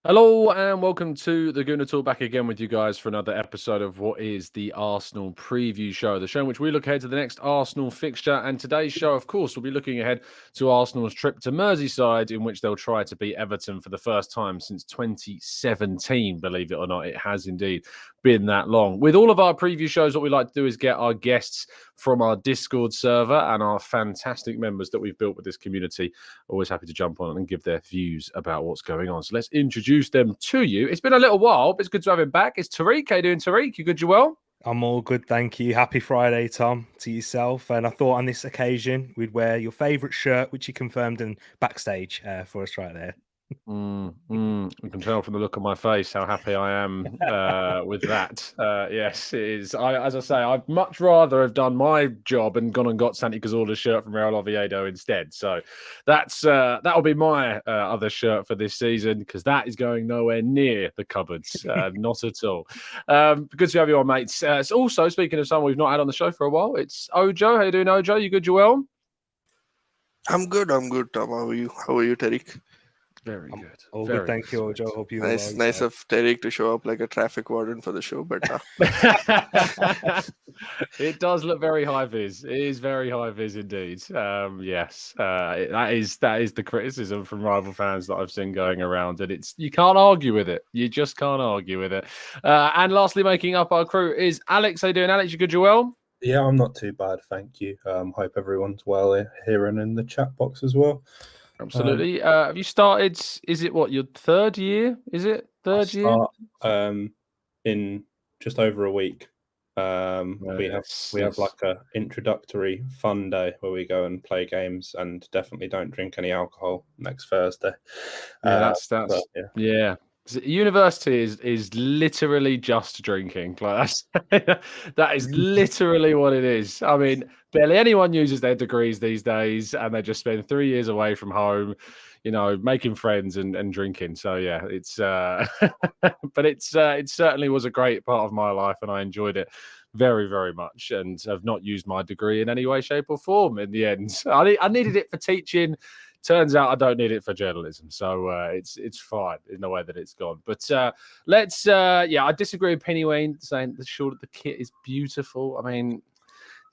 Hello and welcome to the Gooner Talk, back again with you guys for another episode of what is the Arsenal preview show, the show in which we look ahead to the next Arsenal fixture. And today's show, of course, will be looking ahead to Arsenal's trip to Merseyside, in which they'll try to beat Everton for the first time since 2017. Believe it or not, it has indeed been that long. With all of our preview shows, what we like to do is get our guests from our Discord server and our fantastic members that we've built with this community. Always happy to jump on and give their views about what's going on. So let's introduce them to you. It's been a little while, but it's good to have him back. It's Tariq. How you doing, Tariq? You good, you well? I'm all good, thank you. Happy Friday, Tom, to yourself. And I thought on this occasion we'd wear your favourite shirt, which you confirmed in backstage for us right there. You can tell from the look on my face how happy I am with that. Yes, it is. As I say, I'd much rather have done my job and gone and got Santi Cazorla's shirt from Real Oviedo instead. So that'll be my other shirt for this season, because that is going nowhere near the cupboards. Not at all. Good to have you on, mates. It's also, speaking of someone we've not had on the show for a while, it's Ojo. How you doing, Ojo? You good, Joel? I'm good, Tom. How are you, Tariq? Very good. All Very good, thank you, Ojo. Hope you nice of Tariq to show up like a traffic warden for the show, but it does look very high vis. It is very high vis indeed. Yes, that is the criticism from rival fans that I've seen going around, and you can't argue with it. You just can't argue with it. And lastly, making up our crew is Alex. How you doing, Alex? You good, Joel? Yeah, I'm not too bad, thank you. Hope everyone's well here and in the chat box as well. Absolutely. Have you started? Is it your third year? Is it third year? In just over a week. We have like a introductory fun day where we go and play games and definitely don't drink any alcohol next Thursday. Yeah. University is literally just drinking. Like that is literally what it is. I mean, barely anyone uses their degrees these days, and they just spend 3 years away from home, making friends and drinking. So yeah, it's but it certainly was a great part of my life, and I enjoyed it very, very much, and have not used my degree in any way, shape, or form in the end. I needed it for teaching. Turns out I don't need it for journalism, so it's fine in the way that it's gone. But I disagree with Penny Wayne saying the kit is beautiful. I mean,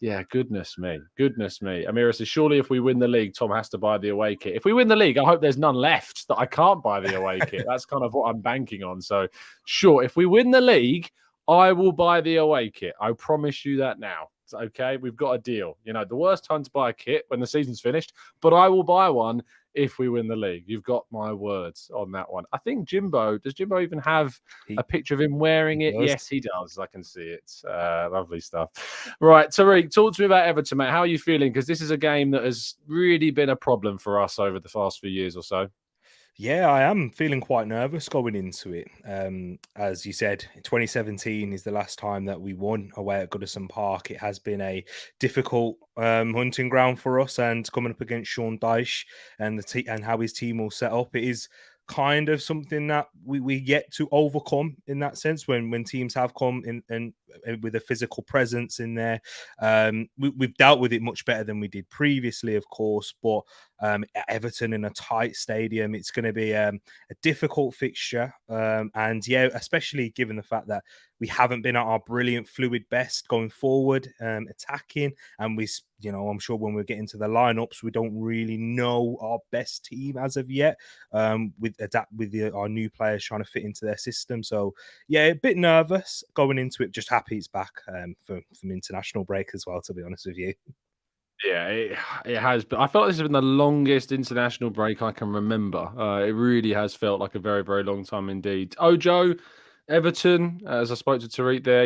yeah, goodness me. Amira says, surely if we win the league, Tom has to buy the away kit. If we win the league, I hope there's none left that I can't buy the away kit. That's kind of what I'm banking on. So sure, if we win the league, I will buy the away kit. I promise you that now. Okay, we've got a deal. The worst time to buy a kit when the season's finished, but I will buy one if we win the league. You've got my words on that one. I think does Jimbo even have a picture of him wearing it? Yes, he does. I can see it. Lovely stuff. Right, Tariq, talk to me about Everton, mate. How are you feeling? Because this is a game that has really been a problem for us over the past few years or so. Yeah, I am feeling quite nervous going into it. As you said, 2017 is the last time that we won away at Goodison Park. It has been a difficult hunting ground for us, and coming up against Sean Dyche and and how his team will set up, it is kind of something that we yet to overcome in that sense. When teams have come in and with a physical presence in there, we've dealt with it much better than we did previously, of course. But Everton in a tight stadium, it's going to be a difficult fixture, and yeah, especially given the fact that we haven't been at our brilliant fluid best going forward, attacking, and I'm sure when we get into the lineups, we don't really know our best team as of yet, with our new players trying to fit into their system. So yeah, a bit nervous going into it. Just happy it's back from international break as well, to be honest with you. Yeah, it has. But I felt like this has been the longest international break I can remember. It really has felt like a very, very long time indeed. Ojo, Everton, as I spoke to Tariq there,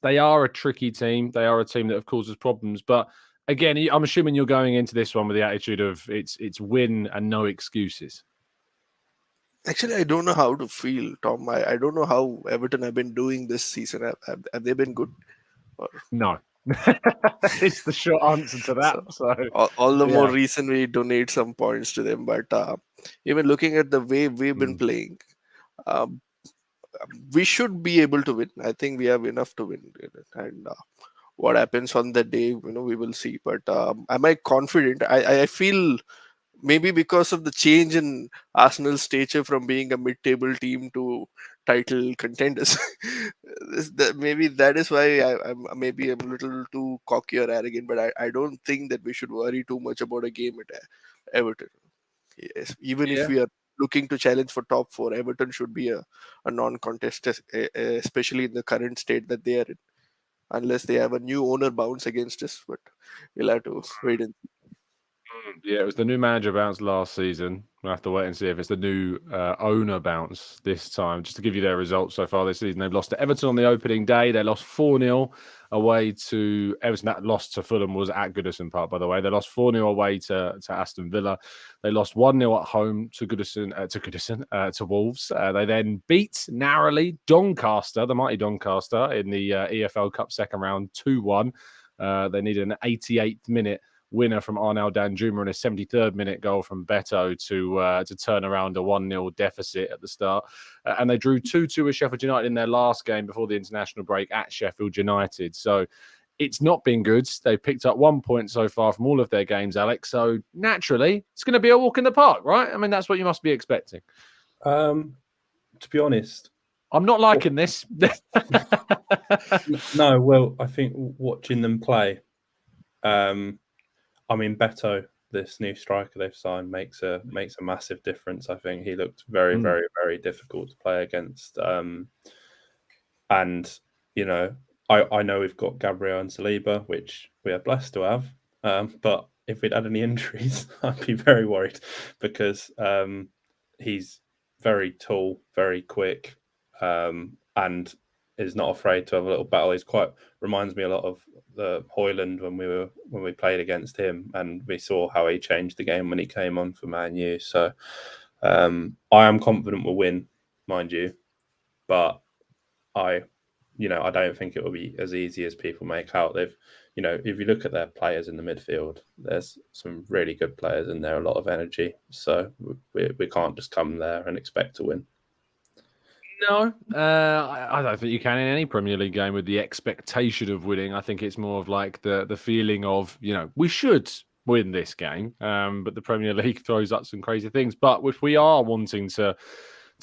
they are a tricky team. They are a team that have caused us problems. But again, I'm assuming you're going into this one with the attitude of it's win and no excuses. Actually, I don't know how to feel, Tom. I don't know how Everton have been doing this season. Have they been good? Or... No. It's the short answer to that. So all the more reason we donate some points to them. But even looking at the way we've been playing, we should be able to win. I think we have enough to win. And what happens on the day, we will see. But am I confident? I feel maybe because of the change in Arsenal's stature from being a mid-table team to title contenders. Maybe that is why I'm maybe a little too cocky or arrogant, but I don't think that we should worry too much about a game at Everton. Yes, even if we are looking to challenge for top four, Everton should be a non-contest, especially in the current state that they are in, unless they have a new owner bounce against us. But we'll have to wait and Yeah, it was the new manager bounce last season. We'll have to wait and see if it's the new owner bounce this time. Just to give you their results so far this season, they've lost to Everton on the opening day. They lost 4-0 away to Everton. That loss to Fulham was at Goodison Park, by the way. They lost 4-0 away to Aston Villa. They lost 1-0 at home to Wolves. They then beat narrowly Doncaster, the mighty Doncaster, in the EFL Cup second round 2-1. They needed an 88th minute winner from Arnau Danjuma and a 73rd minute goal from Beto to turn around a 1-0 deficit at the start. And they drew 2-2 with Sheffield United in their last game before the international break at Sheffield United. So it's not been good. They've picked up 1 point so far from all of their games, Alex. So naturally, it's going to be a walk in the park, right? I mean, that's what you must be expecting. To be honest, I'm not liking this. No, well, I think watching them play, I mean, Beto, this new striker they've signed, makes a massive difference. I think he looked very, very, very difficult to play against. And you know, I know we've got Gabriel and Saliba, which we are blessed to have. But if we'd had any injuries, I'd be very worried because he's very tall, very quick, and is not afraid to have a little battle. He's quite reminds me a lot of the Højlund when we played against him, and we saw how he changed the game when he came on for Man U. So I am confident we'll win, mind you, but I don't think it will be as easy as people make out. They've, if you look at their players in the midfield, there's some really good players in there, a lot of energy. So we can't just come there and expect to win. No, I don't think you can in any Premier League game with the expectation of winning. I think it's more of like the feeling of, we should win this game. But the Premier League throws up some crazy things. But if we are wanting to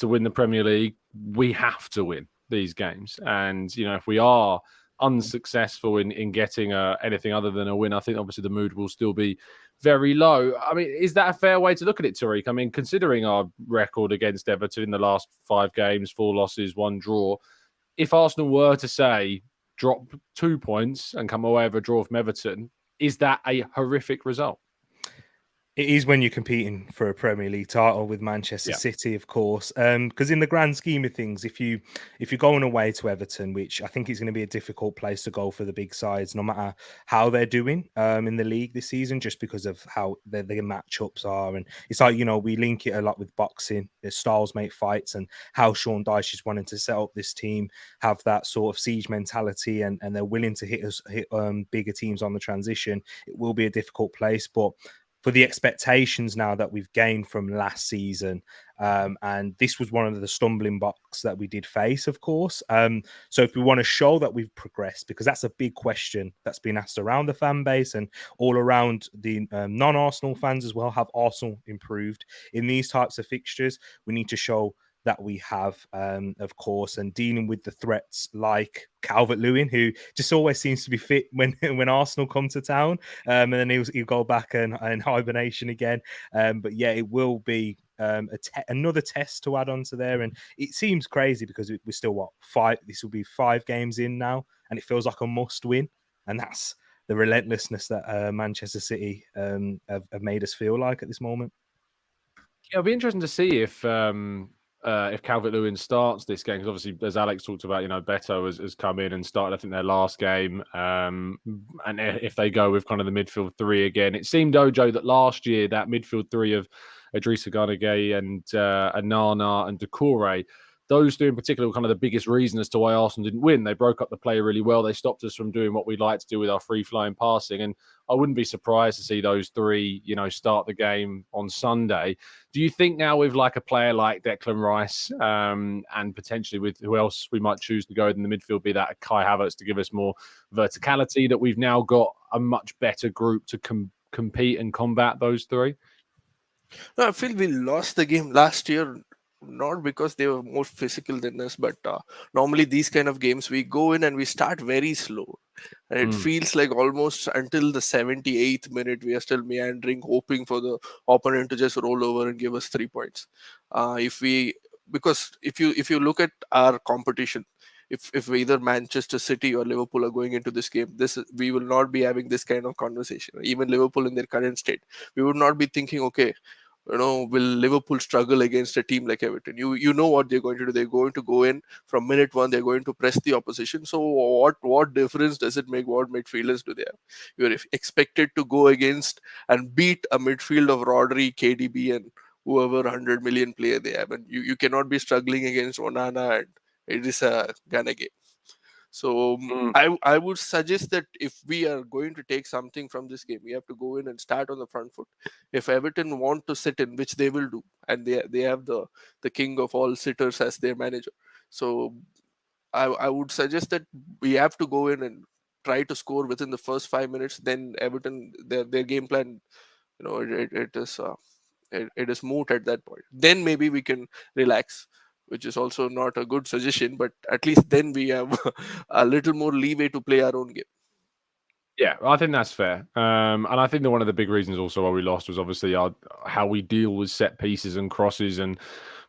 win the Premier League, we have to win these games. And, if we are unsuccessful in getting anything other than a win, I think obviously the mood will still be very low. I mean, is that a fair way to look at it, Tariq? I mean, considering our record against Everton in the last 5 games, 4 losses, 1 draw, if Arsenal were to say drop 2 points and come away with a draw from Everton, is that a horrific result? It is when you're competing for a Premier League title with Manchester City, of course. Because in the grand scheme of things, if you're going away to Everton, which I think is going to be a difficult place to go for the big sides, no matter how they're doing in the league this season, just because of how their matchups are. And it's like, we link it a lot with boxing, the styles make fights, and how Sean Dyche is wanting to set up this team, have that sort of siege mentality, and they're willing to hit bigger teams on the transition. It will be a difficult place, but for the expectations now that we've gained from last season. And this was one of the stumbling blocks that we did face, of course. So if we want to show that we've progressed, because that's a big question that's been asked around the fan base and all around the non-Arsenal fans as well, have Arsenal improved in these types of fixtures? We need to show that we have, of course, and dealing with the threats like Calvert-Lewin, who just always seems to be fit when Arsenal come to town, and then he'll go back and hibernation again. But yeah, it will be another test to add on to there, and it seems crazy because we're still 5. This will be 5 games in now, and it feels like a must-win, and that's the relentlessness that Manchester City have made us feel like at this moment. Yeah, it'll be interesting to see if Calvert-Lewin starts this game, because obviously, as Alex talked about, Beto has come in and started, I think, their last game. And if they go with kind of the midfield 3 again, it seemed, Ojo, that last year, that midfield 3 of Idrissa Gana Gueye and Anana and Doucouré, those 2 in particular were kind of the biggest reason as to why Arsenal didn't win. They broke up the play really well. They stopped us from doing what we like to do with our free-flowing passing. And I wouldn't be surprised to see those 3, start the game on Sunday. Do you think now with like a player like Declan Rice and potentially with who else we might choose to go in the midfield, be that Kai Havertz to give us more verticality, that we've now got a much better group to compete and combat those 3? No, I feel we lost the game last year, not because they were more physical than us, but normally these kind of games we go in and we start very slow. And it feels like almost until the 78th minute we are still meandering, hoping for the opponent to just roll over and give us 3 points. If we Because if you look at our competition, if either Manchester City or Liverpool are going into this game, we will not be having this kind of conversation. Even Liverpool in their current state, we would not be thinking, okay, will Liverpool struggle against a team like Everton? You know what they're going to do. They're going to go in from minute one. They're going to press the opposition. So what difference does it make what midfielders do they have? You're expected to go against and beat a midfield of Rodri, KDB, and whoever 100 million player they have, and you cannot be struggling against Onana, and it is a Ghana game. So I would suggest that if we are going to take something from this game, we have to go in and start on the front foot. If Everton want to sit in, which they will do, and they have the king of all sitters as their manager, so I would suggest that we have to go in and try to score within the first 5 minutes. Then Everton, their game plan, it is moot at that point. Then maybe we can relax, which is also not a good suggestion, but at least then we have a little more leeway to play our own game. Yeah, I think that's fair. And I think that one of the big reasons also why we lost was obviously how we deal with set pieces and crosses and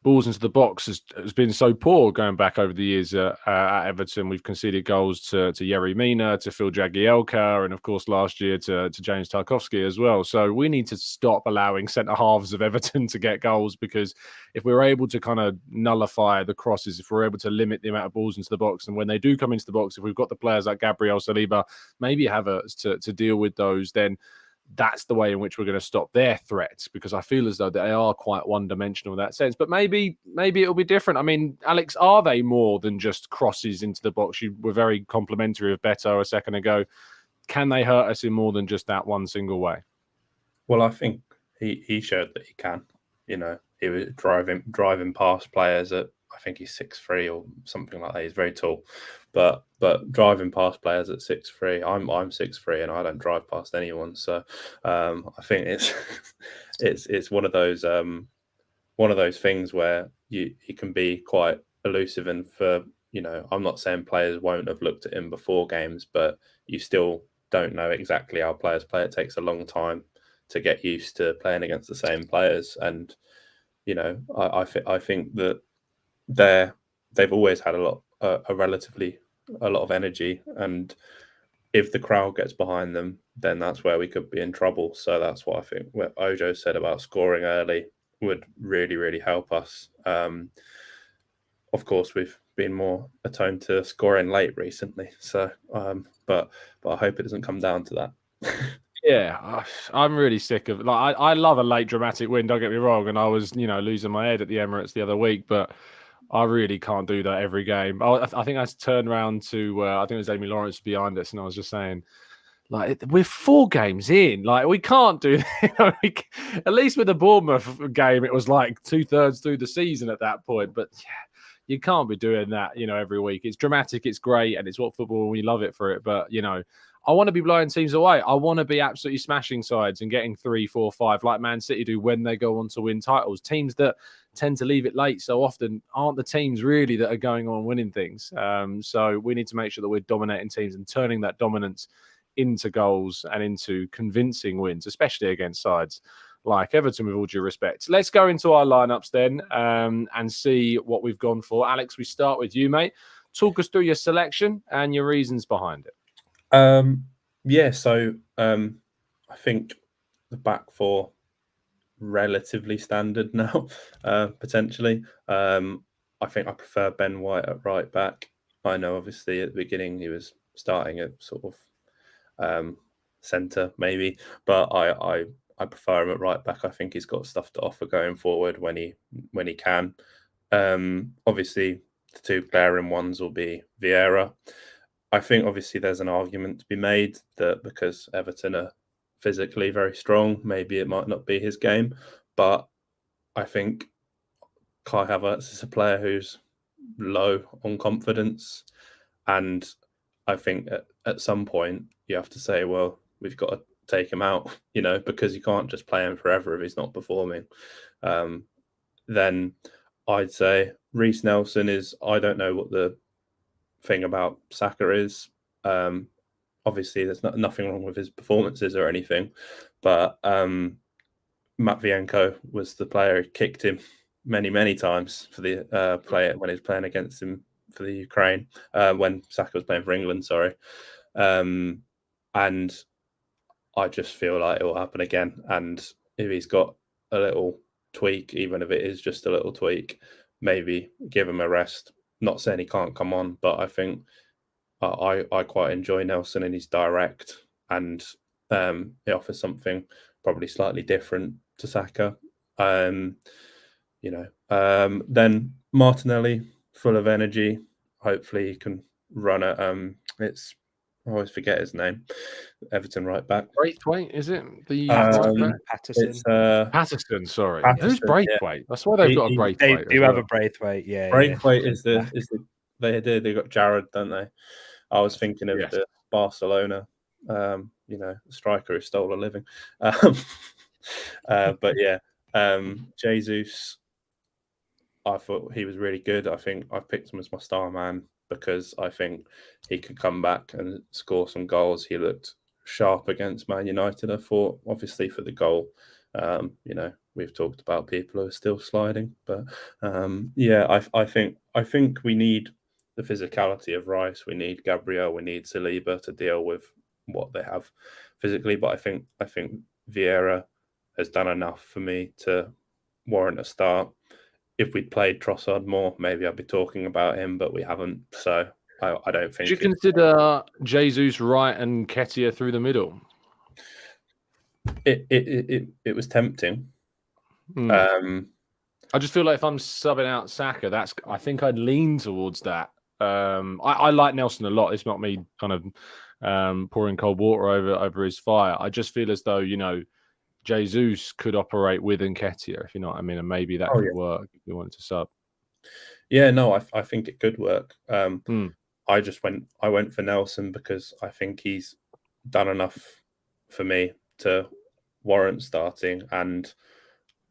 balls into the box has been so poor going back over the years at Everton. We've conceded goals to Yerry Mina, to Phil Jagielka, and of course last year to James Tarkowski as well. So we need to stop allowing centre halves of Everton to get goals, because if we're able to kind of nullify the crosses, if we're able to limit the amount of balls into the box, and when they do come into the box, if we've got the players like Gabriel Saliba, maybe Havertz to deal with those, then that's the way in which we're going to stop their threats, because I feel as though they are quite one-dimensional in that sense. But maybe it'll be different. I mean, Alex, are they more than just crosses into the box? You were very complimentary of Beto a second ago. Can they hurt us in more than just that one single way? Well, I think he showed that he can. He was driving past players at, I think he's 6'3" or something like that. He's very tall, but driving past players at 6'3", I'm 6'3" and I don't drive past anyone. So I think it's one of those things where he can be quite elusive, and I'm not saying players won't have looked at him before games, but you still don't know exactly how players play. It takes a long time to get used to playing against the same players, and I think that they've always had a lot of energy, and if the crowd gets behind them, then that's where we could be in trouble. So that's what I think what Ojo said about scoring early would really, really help us. Of course, we've been more attuned to scoring late recently, so but I hope it doesn't come down to that. Yeah, I'm really sick of I love a late dramatic win, don't get me wrong, and I was losing my head at the Emirates the other week, but I really can't do that every game. I think I turned around to I think it was Amy Lawrence behind us, and I was just saying, like, we're 4 games in, like we can't do that. At least with the Bournemouth game, it was like 2/3 through the season at that point, but yeah, you can't be doing that, every week. It's dramatic, it's great, and it's what football, we love it for it. But, I want to be blowing teams away. I want to be absolutely smashing sides and getting 3, 4, 5 like Man City do when they go on to win titles. Teams that tend to leave it late so often aren't the teams really that are going on winning things. So we need to make sure that we're dominating teams and turning that dominance into goals and into convincing wins, especially against sides like Everton, with all due respect. Let's go into our lineups then and see what we've gone for. Alex, we start with you, mate. Talk us through your selection and your reasons behind it. So I think the back four relatively standard now, potentially. I think I prefer Ben White at right back. I know obviously at the beginning he was starting at sort of centre maybe, but I prefer him at right back. I think he's got stuff to offer going forward when he can. Obviously the 2 glaring ones will be Vieira. I think obviously there's an argument to be made that because Everton are physically very strong, maybe it might not be his game. But I think Kai Havertz is a player who's low on confidence. And I think at some point you have to say, well, we've got take him out, because you can't just play him forever if he's not performing. Then I'd say Reece Nelson is, I don't know what the thing about Saka is. Obviously, there's nothing wrong with his performances or anything, but Matvienko was the player who kicked him many times for the player when he was playing against him for the Ukraine, when Saka was playing for England, sorry. And I just feel like it will happen again. And if he's got a little tweak, even if it is just a little tweak, maybe give him a rest. Not saying he can't come on, but I think I quite enjoy Nelson, and he's direct, and he offers something probably slightly different to Saka. Then Martinelli, full of energy. Hopefully he can run at I always forget his name. Everton right back. Braithwaite, is it? The Patterson. It's Patterson, sorry. Patterson, Who's Braithwaite? That's why they've got a Braithwaite. They do have a Braithwaite, yeah. Braithwaite is the they got Jared, don't they? I was thinking of the Barcelona, striker who stole a living. But yeah, Jesus, I thought he was really good. I think I picked him as my star man because I think he could come back and score some goals. He looked sharp against Man United, I thought, obviously for the goal. We've talked about people who are still sliding, but I think we need the physicality of Rice. We need Gabriel. We need Saliba to deal with what they have physically. But I think Vieira has done enough for me to warrant a start. If we'd played Trossard more, maybe I'd be talking about him, but we haven't. So I don't think. Did you consider Jesus right and Nketiah through the middle? It was tempting. I just feel like if I'm subbing out Saka, I think I'd lean towards that. I like Nelson a lot. It's not me kind of pouring cold water over his fire. I just feel as though, Jesus could operate with Nketiah, if you know what I mean, and maybe that could work if you wanted to sub. Yeah, no, I think it could work. I went for Nelson because I think he's done enough for me to warrant starting, and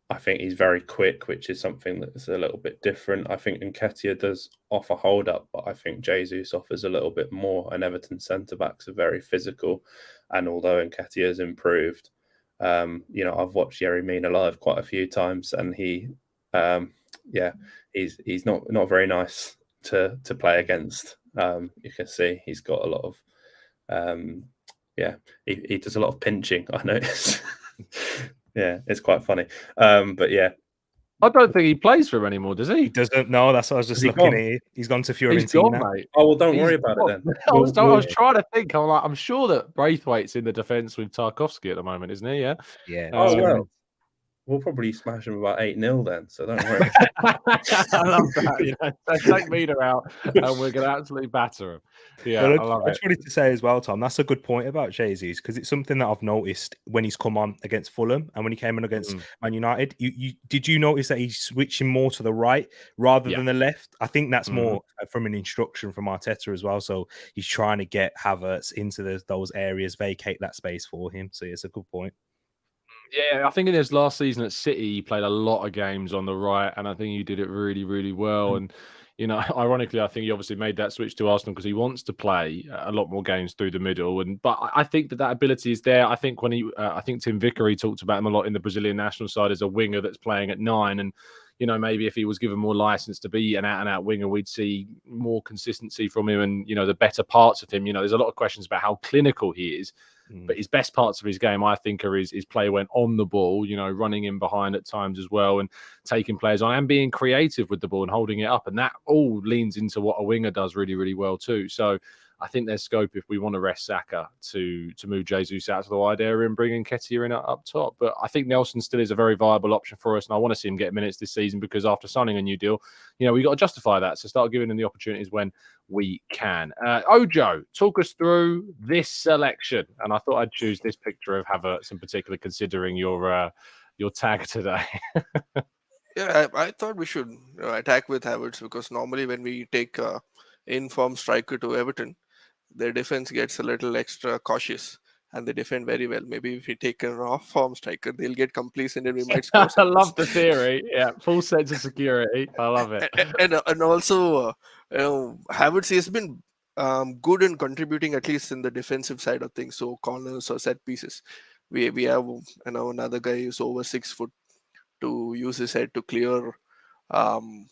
I think he's very quick, which is something that's a little bit different. I think Nketiah does offer hold up, but I think Jesus offers a little bit more, and Everton centre backs are very physical. And although Nketiah has improved, I've watched Yerry Mina live quite a few times, and he's not very nice to play against. You can see he's got a lot of he does a lot of pinching, I noticed. Yeah, it's quite funny. But yeah. I don't think he plays for him anymore, does he? He doesn't. No, that's what I was just looking at. He's gone to Fiorentina. He's gone, mate. Oh, well, don't worry about it then. I was trying to think. I'm sure that Braithwaite's in the defence with Tarkowski at the moment, isn't he? Yeah. Yeah. Well. We'll probably smash him about 8-0 then, so don't worry. I love that. Take Mina out, and we're going to absolutely batter him. Yeah, I love it. I just wanted to say as well, Tom, that's a good point about Jesus, because it's something that I've noticed when he's come on against Fulham and when he came in against Man United. Did you notice that he's switching more to the right rather than the left? I think that's more from an instruction from Arteta as well. So he's trying to get Havertz into those areas, vacate that space for him. So it's a good point. Yeah, I think in his last season at City, he played a lot of games on the right, and I think he did it really, really well. And, ironically, I think he obviously made that switch to Arsenal because he wants to play a lot more games through the middle. But I think that ability is there. I think I think Tim Vickery talked about him a lot in the Brazilian national side as a winger that's playing at 9. And, maybe if he was given more license to be an out-and-out winger, we'd see more consistency from him and, the better parts of him. There's a lot of questions about how clinical he is. But his best parts of his game, I think, are his play when on the ball, running in behind at times as well and taking players on and being creative with the ball and holding it up. And that all leans into what a winger does really, really well too. So I think there's scope if we want to rest Saka to move Jesus out to the wide area and bring Nketiah in up top. But I think Nelson still is a very viable option for us. And I want to see him get minutes this season because after signing a new deal, we've got to justify that. So start giving him the opportunities when we can. Ojo, talk us through this selection. And I thought I'd choose this picture of Havertz in particular, considering your tag today. Yeah, I thought we should attack with Havertz because normally when we take informed striker to Everton, their defense gets a little extra cautious. and they defend very well. Maybe if we take a off form striker, they'll get complacent and we might I score some goals. love the theory. Yeah, full sense of security. I love it. And also, Havertz has been good in contributing at least in the defensive side of things. So corners or set pieces, we have another guy who's over 6 foot to use his head to clear um,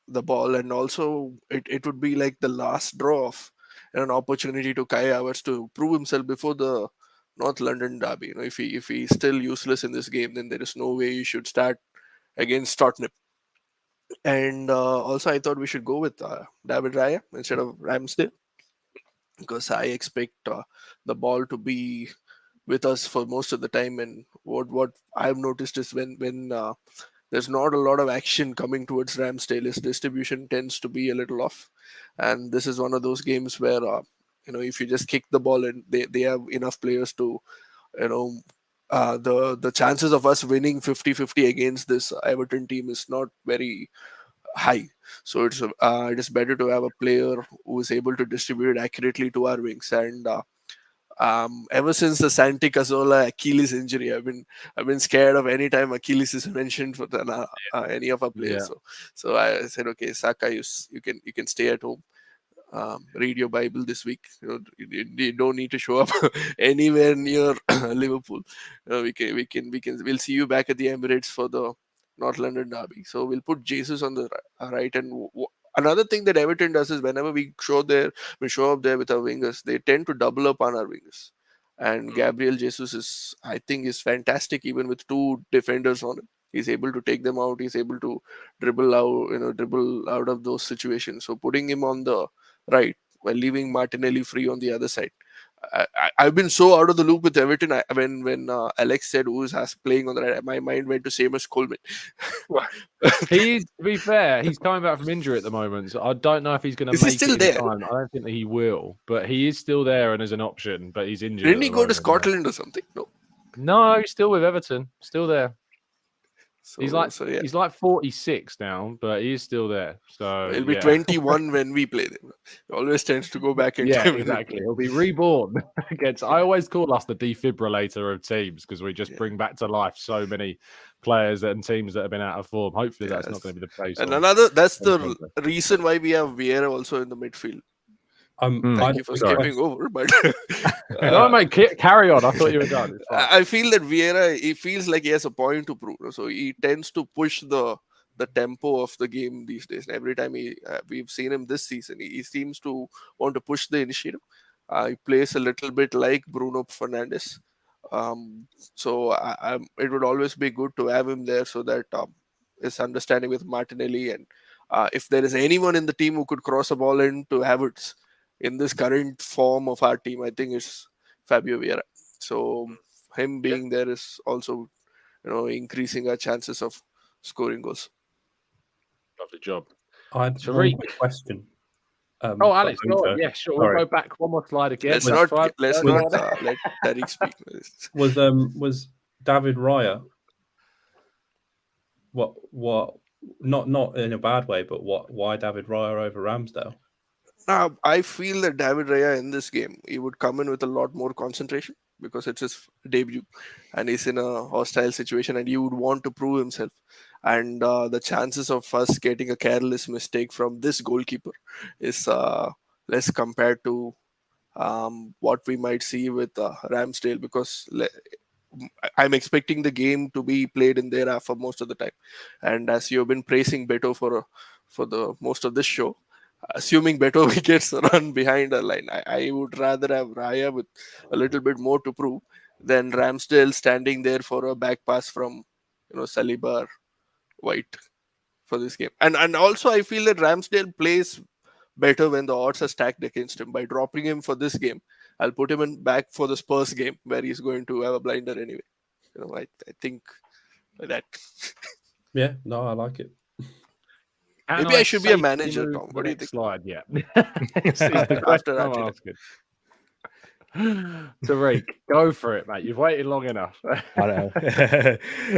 the ball, and also it would be like the last draw of an opportunity to Kai Havertz to prove himself before the North London derby. If he's still useless in this game, then there is no way he should start against Tottenham. And also, I thought we should go with David Raya instead of Ramsdale, because I expect the ball to be with us for most of the time. And what I've noticed is when there's not a lot of action coming towards Ramsdale, his distribution tends to be a little off. And this is one of those games where if you just kick the ball and they have enough players to you know the chances of us winning 50-50 against this Everton team is not very high. So it is better to have a player who is able to distribute it accurately to our wings. And ever since the Santi Cazorla Achilles injury, I've been scared of any time Achilles is mentioned for any of our players. Yeah. So I said, okay, Saka, you can stay at home. Read your Bible this week. You don't need to show up anywhere near Liverpool. We'll see you back at the Emirates for the North London derby. So we'll put Jesus on the right. And another thing that Everton does is whenever we show up there with our wingers, they tend to double up on our wingers. And Gabriel Jesus I think is fantastic, even with two defenders on him. He's able to take them out. He's able to dribble out of those situations. So putting him on the right while leaving Martinelli free on the other side. I've been so out of the loop with Everton. When Alex said who's playing on the right, my mind went to Seamus Coleman. To be fair, he's coming back from injury at the moment, so I don't know if he's going to make still it there? in time. I don't think that he will, but he is still there and as an option. But he's injured. Didn't he go to Scotland or something? No, he's still with Everton. Still there. So, he's like 46 now, but he is still there. So he'll be 21 when we play them. He always tends to go back in time. Exactly. He'll be reborn against. I always call us the defibrillator of teams because we just bring back to life so many players and teams that have been out of form. Hopefully, that's not going to be the case. And that's the reason why we have Vieira also in the midfield. Thank you for skipping over, but no, mate, carry on. I thought you were done. I feel that Vieira, he feels like he has a point to prove, so he tends to push the tempo of the game these days. And every time we've seen him this season, he seems to want to push the initiative. He plays a little bit like Bruno Fernandes, so it would always be good to have him there, so that his understanding with Martinelli, and if there is anyone in the team who could cross a ball into Havertz in this current form of our team, I think it's Fabio Vieira. So him being there is also, increasing our chances of scoring goals. Lovely job. I had one quick question. Alex, yeah, sure. We'll go back one more slide again. Let's not let Tariq speak. Was David Raya what? Not in a bad way, but why David Raya over Ramsdale? I feel that David Raya in this game, he would come in with a lot more concentration because it's his debut and he's in a hostile situation and he would want to prove himself. And the chances of us getting a careless mistake from this goalkeeper is less compared to what we might see with Ramsdale, because I'm expecting the game to be played in there for most of the time. And as you've been praising Beto for the most of this show, assuming Beto gets run behind a line, I would rather have Raya with a little bit more to prove than Ramsdale standing there for a back pass from Saliba or White for this game. And also I feel that Ramsdale plays better when the odds are stacked against him. By dropping him for this game, I'll put him in back for the Spurs game where he's going to have a blinder anyway. I think that. Yeah, no, I like it. Maybe I should be a manager, Tom. What do you think? Slide, yeah. After Tariq, go for it, mate. You've waited long enough. I know.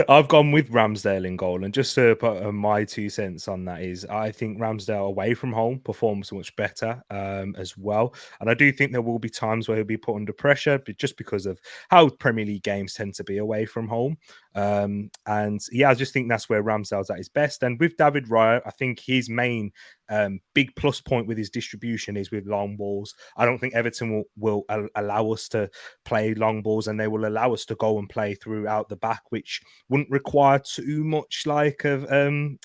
I've gone with Ramsdale in goal, and just to put my 2 cents on that is, I think Ramsdale away from home performs much better as well, and I do think there will be times where he'll be put under pressure, but just because of how Premier League games tend to be away from home. And yeah, I just think that's where Ramsdale's at his best. And with David Raya, I think his main big plus point with his distribution is with long balls. I don't think Everton will allow us to play long balls, and they will allow us to go and play throughout the back, which wouldn't require too much like of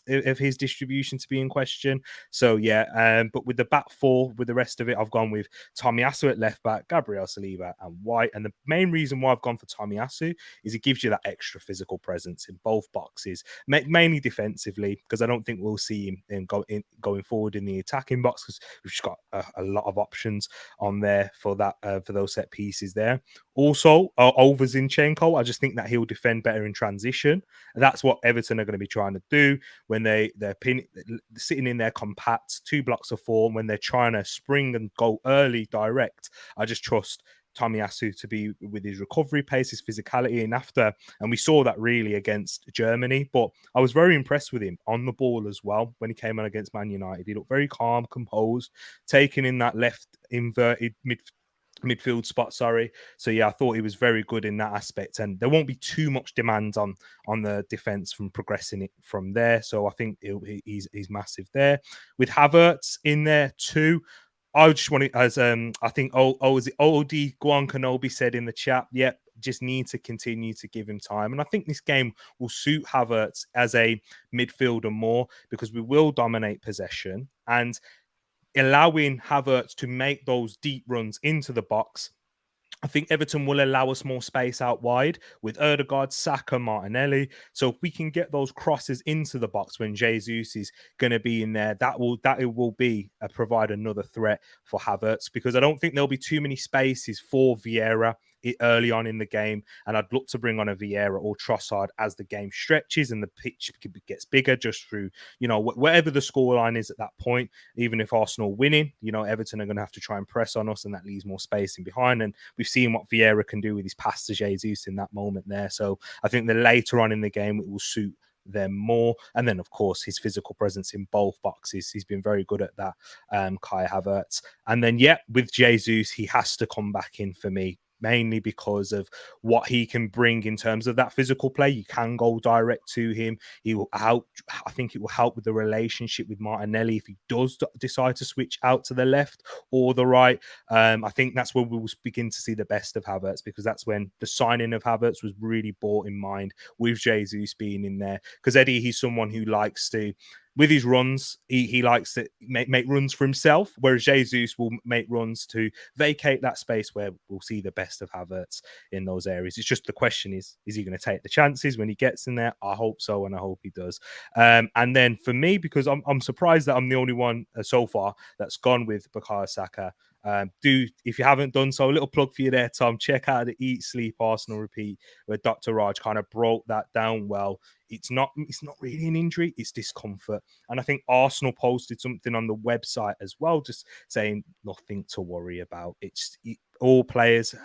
his distribution to be in question. So yeah, but with the back four, with the rest of it, I've gone with Tomiyasu at left back, Gabriel Saliba and White. And the main reason why I've gone for Tomiyasu is it gives you that extra physical presence in both boxes, mainly defensively, because I don't think we'll see him going forward in the attacking box, because we've just got a lot of options on there for that for those set pieces there. Also, over Zinchenko, I just think that he'll defend better in transition. And that's what Everton are going to be trying to do when they're sitting in their compact 2 blocks of 4. When they're trying to spring and go early direct, I just trust Tomiyasu to be with his recovery pace, his physicality, and we saw that really against Germany. But I was very impressed with him on the ball as well when he came on against Man United. He looked very calm, composed, taking in that left inverted midfield spot. So yeah, I thought he was very good in that aspect, and there won't be too much demand on the defense from progressing it from there. So I think he's massive there. With Havertz in there too, I just want to, as I think is it OD Guan Kenobi said in the chat, yep, just need to continue to give him time. And I think this game will suit Havertz as a midfielder more, because we will dominate possession, and allowing Havertz to make those deep runs into the box, I think Everton will allow us more space out wide with Ødegaard, Saka, Martinelli. So if we can get those crosses into the box when Jesus is going to be in there, that will be provide another threat for Havertz, because I don't think there'll be too many spaces for Vieira early on in the game, and I'd look to bring on a Vieira or Trossard as the game stretches and the pitch gets bigger, just through whatever the scoreline is at that point. Even if Arsenal winning, Everton are going to have to try and press on us, and that leaves more space in behind. And we've seen what Vieira can do with his pass to Jesus in that moment there. So I think that later on in the game it will suit them more. And then, of course, his physical presence in both boxes. He's been very good at that, Kai Havertz. And then, yeah, with Jesus, he has to come back in for me, mainly because of what he can bring in terms of that physical play. You can go direct to him. He will help. I think it will help with the relationship with Martinelli if he does decide to switch out to the left or the right. I think that's where we will begin to see the best of Havertz, because that's when the signing of Havertz was really brought in mind, with Jesus being in there. Because Eddie, he's someone who likes to, with his runs, he likes to make runs for himself, whereas Jesus will make runs to vacate that space where we'll see the best of Havertz in those areas. It's just the question is he going to take the chances when he gets in there? I hope so, and I hope he does. And then for me, because I'm surprised that I'm the only one so far that's gone with Bukayo Saka. If you haven't done so, a little plug for you there, Tom. Check out the Eat, Sleep, Arsenal Repeat, where Dr. Raj kind of broke that down well. It's not really an injury, it's discomfort. And I think Arsenal posted something on the website as well, just saying nothing to worry about. All players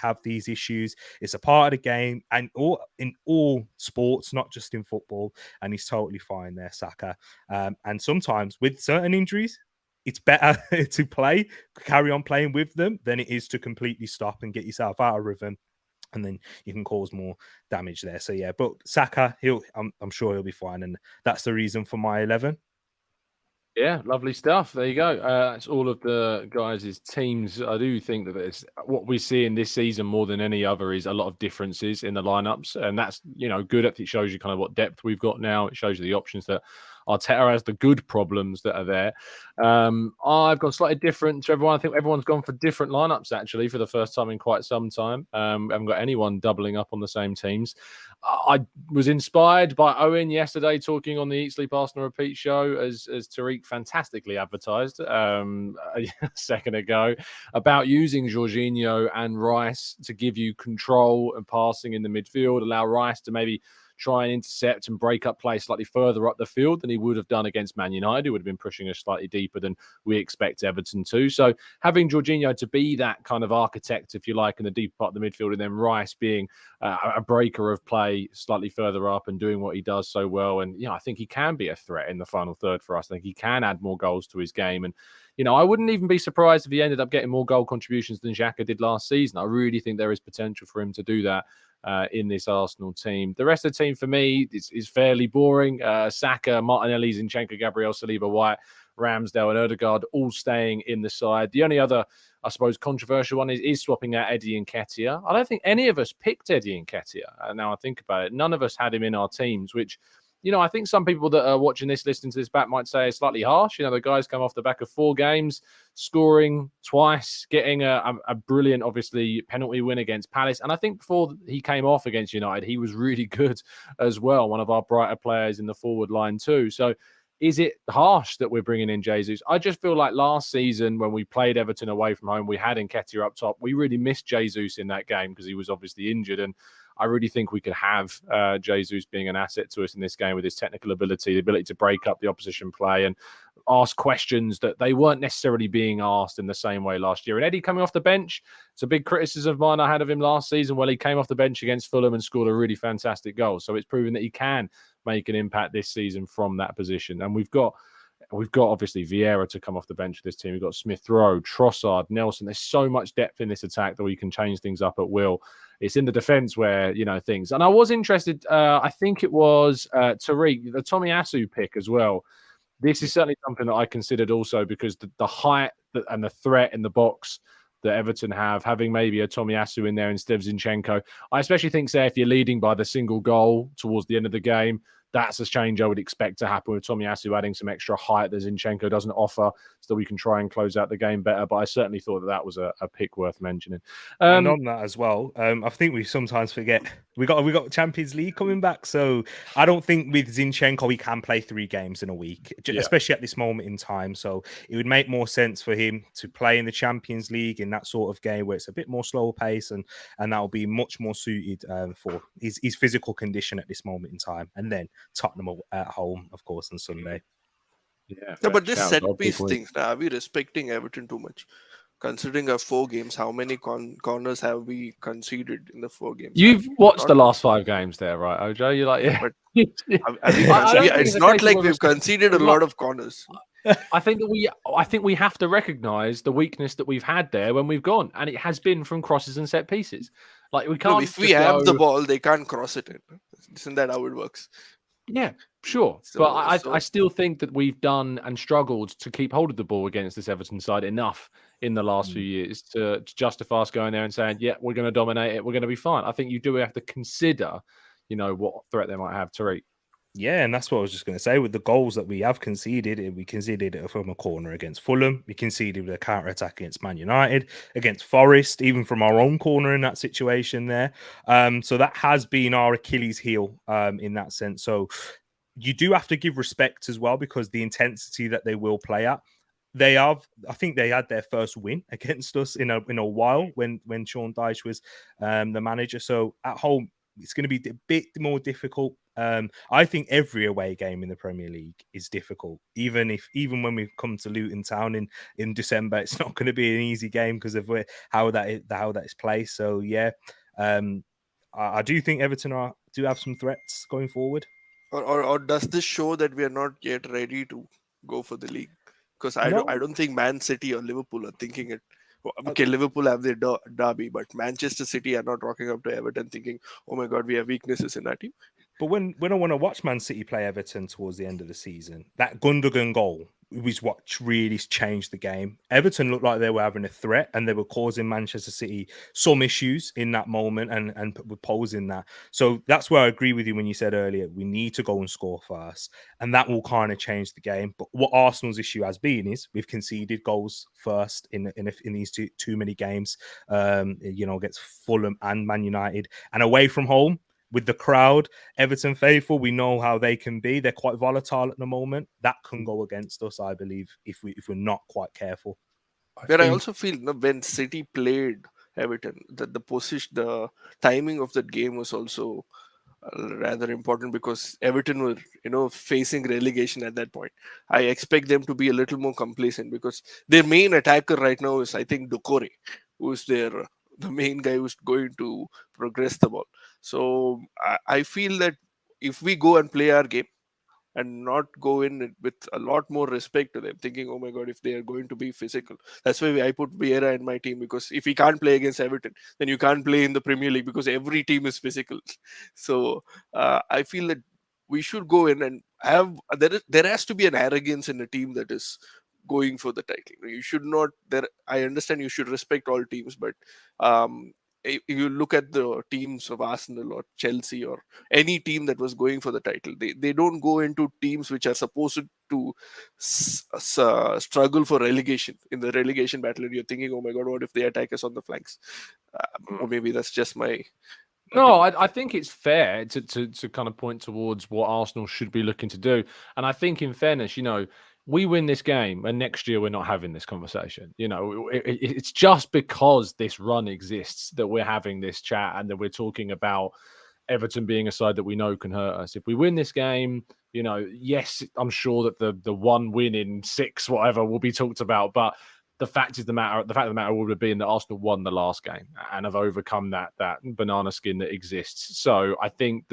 have these issues. It's a part of the game, and in all sports, not just in football. And he's totally fine there, Saka. And sometimes with certain injuries, it's better to carry on playing with them, than it is to completely stop and get yourself out of rhythm, and then you can cause more damage there. So yeah, but Saka, I'm sure he'll be fine, and that's the reason for my 11. Yeah, lovely stuff. There you go. That's all of the guys' teams. I do think that it's what we see in this season more than any other is a lot of differences in the lineups, and that's good. It shows you kind of what depth we've got now. It shows you the options that Arteta has, the good problems that are there. I've gone slightly different to everyone. I think everyone's gone for different lineups actually for the first time in quite some time. We haven't got anyone doubling up on the same teams. I was inspired by Owen yesterday talking on the Eat Sleep Arsenal Repeat show, as Tariq fantastically advertised a second ago, about using Jorginho and Rice to give you control and passing in the midfield, allow Rice to maybe try and intercept and break up play slightly further up the field than he would have done against Man United, who would have been pushing us slightly deeper than we expect Everton to. So having Jorginho to be that kind of architect, if you like, in the deep part of the midfield, and then Rice being a breaker of play slightly further up and doing what he does so well. And, I think he can be a threat in the final third for us. I think he can add more goals to his game. And, I wouldn't even be surprised if he ended up getting more goal contributions than Xhaka did last season. I really think there is potential for him to do that in this Arsenal team. The rest of the team, for me, is fairly boring. Saka, Martinelli, Zinchenko, Gabriel Saliba, White, Ramsdale, and Odegaard all staying in the side. The only other, I suppose, controversial one is swapping out Eddie Nketiah. I don't think any of us picked Eddie Nketiah. Now I think about it, none of us had him in our teams, which, I think some people that are watching this, listening to this back might say is slightly harsh. The guys come off the back of 4 games, scoring twice, getting a brilliant, obviously, penalty win against Palace. And I think before he came off against United, he was really good as well. One of our brighter players in the forward line too. So is it harsh that we're bringing in Jesus? I just feel like last season when we played Everton away from home, we had Nketiah up top. We really missed Jesus in that game because he was obviously injured. And I really think we could have Jesus being an asset to us in this game with his technical ability, the ability to break up the opposition play and ask questions that they weren't necessarily being asked in the same way last year. And Eddie coming off the bench, it's a big criticism of mine I had of him last season. Well, he came off the bench against Fulham and scored a really fantastic goal. So it's proven that he can make an impact this season from that position. And we've got obviously Vieira to come off the bench for this team. We've got Smith Rowe, Trossard, Nelson. There's so much depth in this attack that we can change things up at will. It's in the defense where, things. And I was interested, I think it was Tariq, the Tomiyasu pick as well. This is certainly something that I considered also because the height and the threat in the box that Everton have, having maybe a Tomiyasu in there instead of Zinchenko. I especially think, say, if you're leading by the single goal towards the end of the game, that's a change I would expect to happen with Tomiyasu adding some extra height that Zinchenko doesn't offer so that we can try and close out the game better. But I certainly thought that was a pick worth mentioning. And on that as well, I think we sometimes forget we got Champions League coming back. So I don't think with Zinchenko we can play 3 games in a week, especially at this moment in time. So it would make more sense for him to play in the Champions League in that sort of game where it's a bit more slower pace and that will be much more suited for his physical condition at this moment in time. And then Tottenham at home, of course, on Sunday. Yeah, but this set piece things, are we respecting Everton too much? Considering our 4 games, how many corners have we conceded in the 4 games? You've watched the last 5 games there, right, Ojo? You're like, yeah. But it's not like we've conceded a lot of corners. I think we have to recognise the weakness that we've had there when we've gone, and it has been from crosses and set pieces. Like we can't. If we have the ball, they can't cross it in. Isn't that how it works? Yeah, sure. But I still think that we've done and struggled to keep hold of the ball against this Everton side enough in the last few years to justify us going there and saying, yeah, we're going to dominate it. We're going to be fine. I think you do have to consider, what threat they might have. Tariq. Yeah, and that's what I was just going to say. With the goals that we have conceded, we conceded it from a corner against Fulham. We conceded with a counter-attack against Man United, against Forest, even from our own corner in that situation there. So that has been our Achilles heel in that sense. So you do have to give respect as well because the intensity that they will play at. I think they had their first win against us in a while when Sean Dyche was the manager. So at home, it's going to be a bit more difficult. I think every away game in the Premier League is difficult. Even when we come to Luton Town in December, it's not going to be an easy game because of how that is placed. So yeah, I do think Everton do have some threats going forward. Or does this show that we are not yet ready to go for the league? Because I don't think Man City or Liverpool are thinking it. Okay, Liverpool have their derby, but Manchester City are not rocking up to Everton thinking, oh my God, we have weaknesses in that team. But when I want to watch Man City play Everton towards the end of the season, that Gundogan goal was what really changed the game. Everton looked like they were having a threat and they were causing Manchester City some issues in that moment and were posing that. So that's where I agree with you when you said earlier, we need to go and score first. And that will kind of change the game. But what Arsenal's issue has been is we've conceded goals first in these too many games, against Fulham and Man United. And away from home, with the crowd, Everton faithful, we know how they can be. They're quite volatile at the moment. That can go against us, I believe, if we're not quite careful. But I also feel when City played Everton, that the timing of that game was also rather important because Everton were, facing relegation at that point. I expect them to be a little more complacent because their main attacker right now is, I think, Dokore, who is the main guy who's going to progress the ball. So I feel that if we go and play our game and not go in with a lot more respect to them, thinking, oh my God, if they are going to be physical. That's why I put Vieira in my team, because if he can't play against Everton, then you can't play in the Premier League because every team is physical. So I feel that we should go in and there has to be an arrogance in a team that is going for the title. You should not there. I understand you should respect all teams, but if you look at the teams of Arsenal or Chelsea or any team that was going for the title, they don't go into teams which are supposed to struggle for relegation in the relegation battle, and you're thinking, oh my God, what if they attack us on the flanks? Or maybe that's just my No, opinion. I think it's fair to kind of point towards what Arsenal should be looking to do. And I think, in fairness, we win this game and next year we're not having this conversation. It's just because this run exists that we're having this chat and that we're talking about Everton being a side that we know can hurt us. If we win this game, yes, I'm sure that the one win in 6, whatever, will be talked about. But the fact of the matter would have been that Arsenal won the last game and have overcome that banana skin that exists. So I think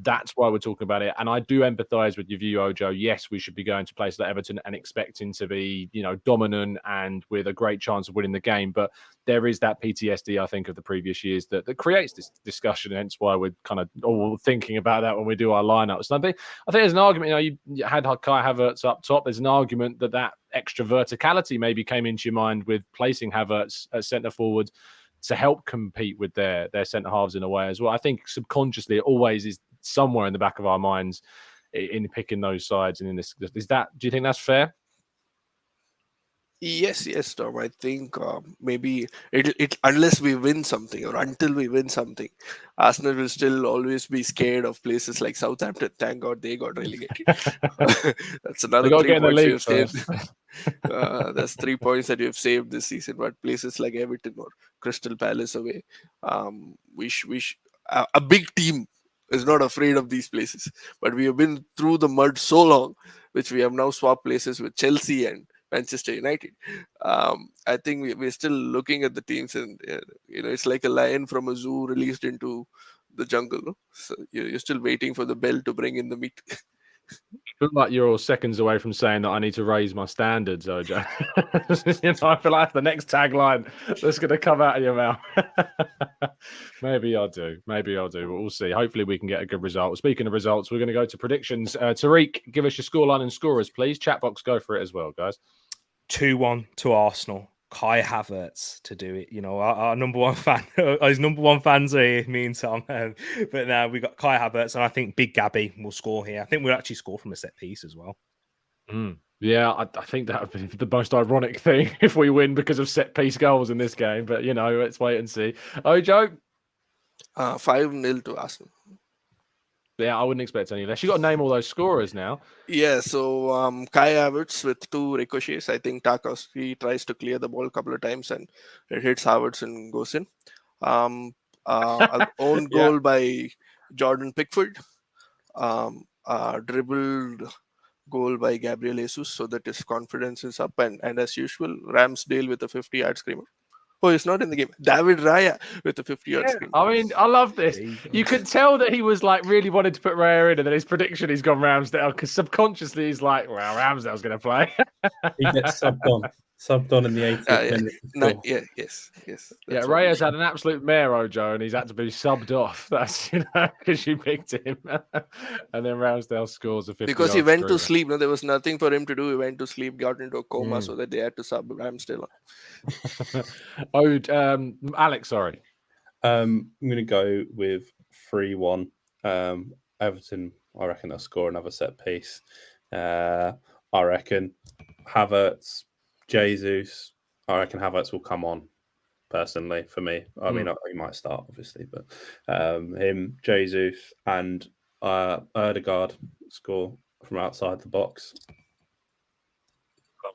that's why we're talking about it. And I do empathise with your view, Ojo. Yes, we should be going to places like Everton and expecting to be, dominant and with a great chance of winning the game. But there is that PTSD, I think, of the previous years that creates this discussion. Hence why we're kind of all thinking about that when we do our lineups. And I think there's an argument, you had Kai Havertz up top. There's an argument that extra verticality maybe came into your mind with placing Havertz at centre forward to help compete with their centre halves in a way as well. I think subconsciously it always is somewhere in the back of our minds in picking those sides. And in this, do you think that's fair? Yes, Tom. I think maybe it unless we win something or until we win something, Arsenal will still always be scared of places like Southampton. Thank God they got relegated. That's They another got to three get in the points you league have saved. first. That's 3 points that you have saved this season. But places like Everton or Crystal Palace away, a big team is not afraid of these places. But we have been through the mud so long, which we have now swapped places with Chelsea and Manchester United. I think we're still looking at the teams, and it's like a lion from a zoo released into the jungle. No? So you're still waiting for the bell to bring in the meat. I feel like you're all seconds away from saying that I need to raise my standards, Ojo. I feel like that's the next tagline that's going to come out of your mouth. Maybe I'll do. But we'll see. Hopefully we can get a good result. Speaking of results, we're going to go to predictions. Tariq, give us your scoreline and scorers, please. Chat box, go for it as well, guys. 2-1 to Arsenal. Kai Havertz to do it. Our number one fan, his number one fans are here, me and Tom. But now we got Kai Havertz, and I think Big Gabby will score here. I think we'll actually score from a set piece as well. Yeah, I think that would be the most ironic thing if we win because of set piece goals in this game. But let's wait and see. Ojo, 5-0 to Arsenal. Yeah, I wouldn't expect any less. You got to name all those scorers now. Yeah, so Kai Havertz with 2 ricochets. I think Tarkowski tries to clear the ball a couple of times and it hits Havertz and goes in. Own goal by Jordan Pickford. Dribbled goal by Gabriel Jesus, so that his confidence is up. And as usual, Ramsdale with a 50-yard screamer. Oh, he's not in the game. David Raya with a 50-yard screamer. I mean, I love this. You could tell that he was like really wanted to put Raya in, and then his prediction he's gone Ramsdale because subconsciously he's like, well, Ramsdale's going to play. He gets subbed on in the 80th minute. Yes. Yeah, Raya's had an absolute mare, Ojo, and he's had to be subbed off. That's because you picked him, and then Ramsdale scores a 50 because he went to sleep. No, there was nothing for him to do. He went to sleep, got into a coma, so that they had to sub Ramsdale. Alex, sorry. I'm going to go with 3-1. Everton, I reckon they'll score another set piece. I reckon Havertz, Jesus. I reckon Havertz will come on. Personally, for me, I mean, he might start obviously, but him, Jesus, and Ødegaard score from outside the box.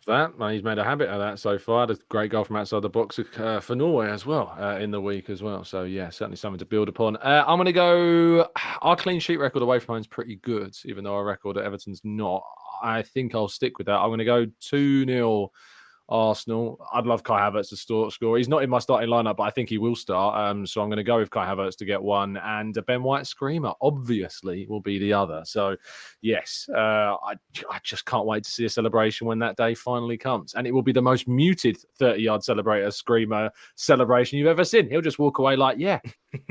Love that. He's made a habit of that so far. A great goal from outside the box for Norway as well in the week as well. So, yeah, certainly something to build upon. I'm going to go... Our clean sheet record away from home is pretty good, even though our record at Everton's not. I think I'll stick with that. I'm going to go 2-0 Arsenal. I'd love Kai Havertz to score. He's not in my starting lineup, but I think he will start. So I'm going to go with Kai Havertz to get one. And a Ben White screamer, obviously, will be the other. So, yes, I just can't wait to see a celebration when that day finally comes. And it will be the most muted 30-yard screamer celebration you've ever seen. He'll just walk away like, yeah,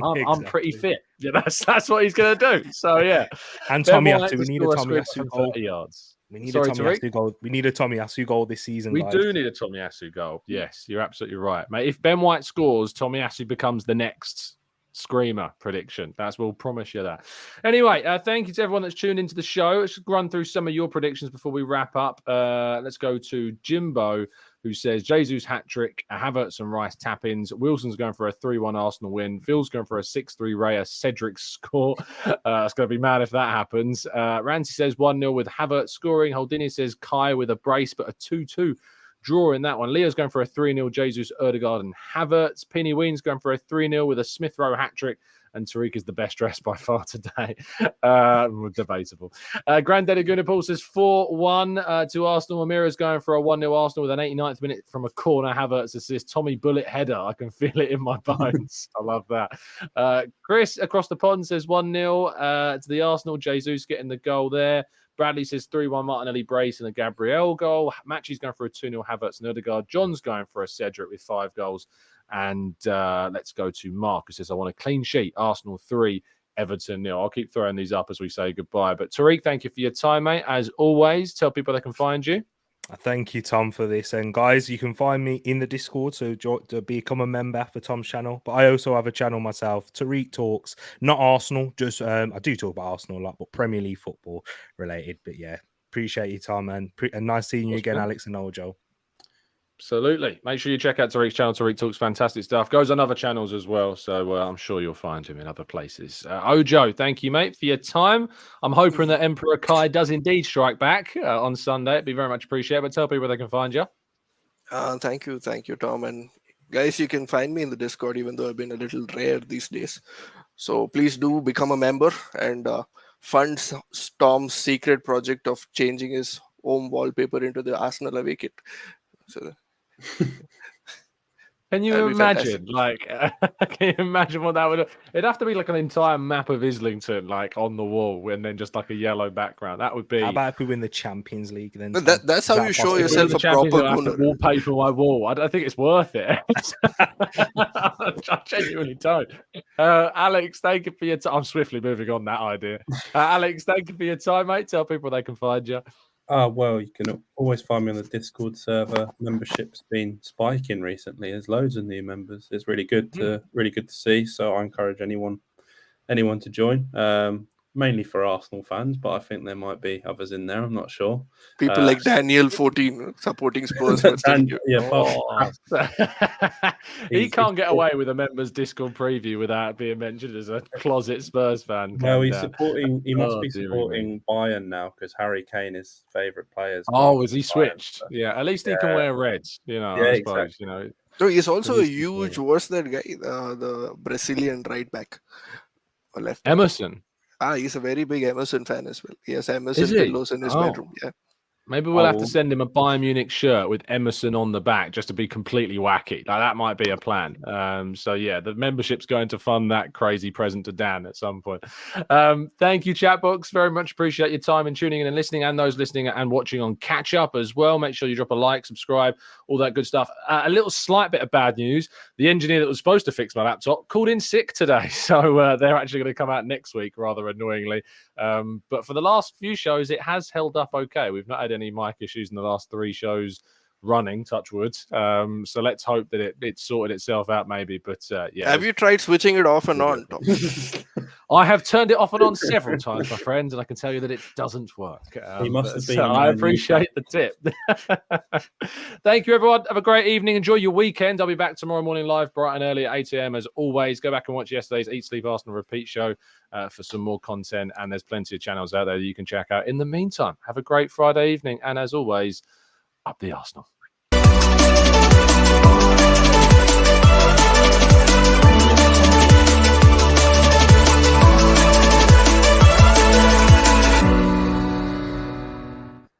I'm pretty fit. Yeah, that's what he's going to do. So, yeah. And Tomiyasu, we need a Tomiyasu goal. 30 yards. We need a Tomiyasu goal. We need a Tomiyasu goal this season. We do need a Tomiyasu goal. Yes, you're absolutely right, mate. If Ben White scores, Tomiyasu becomes the next screamer prediction. We'll promise you that. Anyway, thank you to everyone that's tuned into the show. Let's run through some of your predictions before we wrap up. Let's go to Jimbo, who says Jesus hat-trick, Havertz and Rice tap-ins. Wilson's going for a 3-1 Arsenal win. Phil's going for a 6-3 Raya Cedric score. It's going to be mad if that happens. Rancy says 1-0 with Havertz scoring. Holdini says Kai with a brace, but a 2-2 draw in that one. Leo's going for a 3-0 Jesus, Ødegaard and Havertz. Penny Ween's going for a 3-0 with a Smith Rowe hat-trick. And Tariq is the best dressed by far today. Debatable. Granddaddy Gooner Paul says 4-1 to Arsenal. Amira's going for a 1-0 Arsenal with an 89th minute from a corner. Havertz assist. Tommy Bullet header. I can feel it in my bones. I love that. Chris across the pond says 1-0 to the Arsenal. Jesus getting the goal there. Bradley says 3-1 Martinelli brace and a Gabriel goal. Matchy's going for a 2-0 Havertz and Ødegaard. John's going for a Cedric with 5 goals. And let's go to Mark, who says, I want a clean sheet. Arsenal 3, Everton 0. I'll keep throwing these up as we say goodbye. But Tariq, thank you for your time, mate. As always, tell people they can find you. Thank you, Tom, for this. And guys, you can find me in the Discord, so to become a member for Tom's channel. But I also have a channel myself, Tariq Talks, not Arsenal, just I do talk about Arsenal a lot, but Premier League football related. But yeah, appreciate you, Tom, and nice seeing you again, Alex and Ojo. Absolutely. Make sure you check out Tariq's channel. Tariq Talks fantastic stuff. Goes on other channels as well. So I'm sure you'll find him in other places. Ojo, thank you, mate, for your time. I'm hoping that Emperor Kai does indeed strike back on Sunday. It'd be very much appreciated. But tell people they can find you. Thank you, Tom. And guys, you can find me in the Discord, even though I've been a little rare these days. So please do become a member and fund Tom's secret project of changing his home wallpaper into the Arsenal away kit. So can you imagine? Can you imagine what that would? It'd have to be like an entire map of Islington, like on the wall, and then just like a yellow background. That would be. How about if we win the Champions League? Then that's how you show yourself a proper wallpaper my wall. I don't think it's worth it. I genuinely don't. Alex, thank you for your time. I'm swiftly moving on that idea. Alex, thank you for your time, mate. Tell people they can find you. Well, you can always find me on the Discord server. Membership's been spiking recently. There's loads of new members. It's really good to see. So I encourage anyone to join. Mainly for Arsenal fans, but I think there might be others in there. I'm not sure. People like Daniel 14 supporting Spurs. He can't get away with a members Discord preview without being mentioned as a closet Spurs fan. No, he's supporting. He must be supporting Bayern now because Harry Kane is favourite players. Oh, is he switched? Bayern, so. Yeah, at least he can wear red. I suppose. Exactly. No, he's also a huge. What's that guy? The Brazilian right back or left. Emerson. He's a very big Emerson fan as well. He has Emerson pillows in his bedroom. Yeah. Maybe we'll have to send him a Bayern Munich shirt with Emerson on the back just to be completely wacky. That might be a plan. So, yeah, the membership's going to fund that crazy present to Dan at some point. Thank you, Chatbox. Very much appreciate your time and tuning in and listening, and those listening and watching on Catch Up as well. Make sure you drop a like, subscribe, all that good stuff. A little slight bit of bad news. The engineer that was supposed to fix my laptop called in sick today. So they're actually going to come out next week, rather annoyingly. But for the last few shows, it has held up okay. We've not had any mic issues in the last 3 shows running, touch wood. So let's hope that it sorted itself out maybe. But yeah. Have you tried switching it off and on, Tom? I have turned it off and on several times, my friends, and I can tell you that it doesn't work. He must have been. I appreciate the tip. Thank you, everyone. Have a great evening. Enjoy your weekend. I'll be back tomorrow morning live, bright and early at 8 a.m. as always. Go back and watch yesterday's Eat, Sleep, Arsenal repeat show for some more content. And there's plenty of channels out there that you can check out. In the meantime, have a great Friday evening. And as always, Up the Arsenal.